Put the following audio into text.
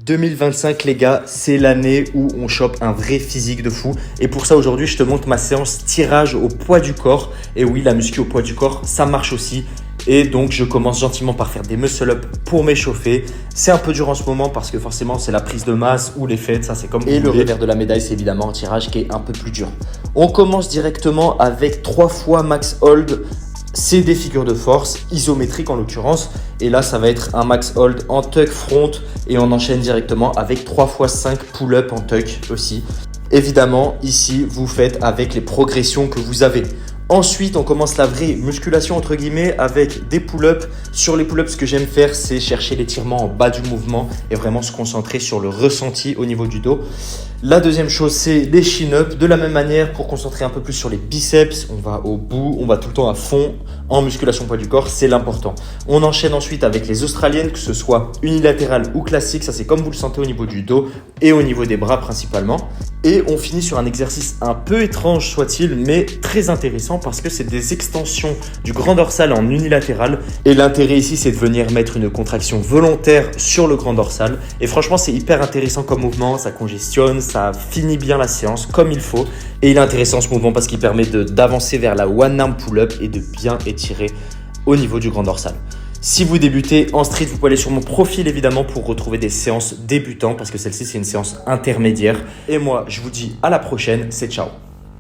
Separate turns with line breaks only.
2025 les gars, c'est l'année où on chope un vrai physique de fou. Et pour ça aujourd'hui, je te montre ma séance tirage au poids du corps. Et oui, la muscu au poids du corps, ça marche aussi. Et donc je commence gentiment par faire des muscle-up pour m'échauffer. C'est un peu dur en ce moment parce que forcément c'est la prise de masse ou les fêtes, ça c'est comme vous voulez.
Et le revers de la médaille, c'est évidemment un tirage qui est un peu plus dur.
On commence directement avec 3 fois max hold. C'est des figures de force, isométriques en l'occurrence. Et là, ça va être un max hold en tuck front. Et on enchaîne directement avec 3 fois 5 pull-up en tuck aussi. Évidemment, ici, vous faites avec les progressions que vous avez. Ensuite, on commence la vraie musculation entre guillemets avec des pull-ups. Sur les pull-ups, ce que j'aime faire, c'est chercher l'étirement en bas du mouvement et vraiment se concentrer sur le ressenti au niveau du dos. La deuxième chose, c'est les chin-ups. De la même manière, pour concentrer un peu plus sur les biceps, on va au bout, on va tout le temps à fond en musculation poids du corps, c'est l'important. On enchaîne ensuite avec les australiennes, que ce soit unilatérales ou classiques, ça c'est comme vous le sentez au niveau du dos et au niveau des bras principalement. Et on finit sur un exercice un peu étrange soit-il, mais très intéressant parce que c'est des extensions du grand dorsal en unilatéral. Et l'intérêt ici, c'est de venir mettre une contraction volontaire sur le grand dorsal. Et franchement, c'est hyper intéressant comme mouvement, ça congestionne, ça finit bien la séance comme il faut. Et il est intéressant ce mouvement parce qu'il permet d'avancer vers la one arm pull-up et de bien étirer au niveau du grand dorsal. Si vous débutez en street, vous pouvez aller sur mon profil évidemment pour retrouver des séances débutants parce que celle-ci c'est une séance intermédiaire. Et moi, je vous dis à la prochaine, c'est ciao.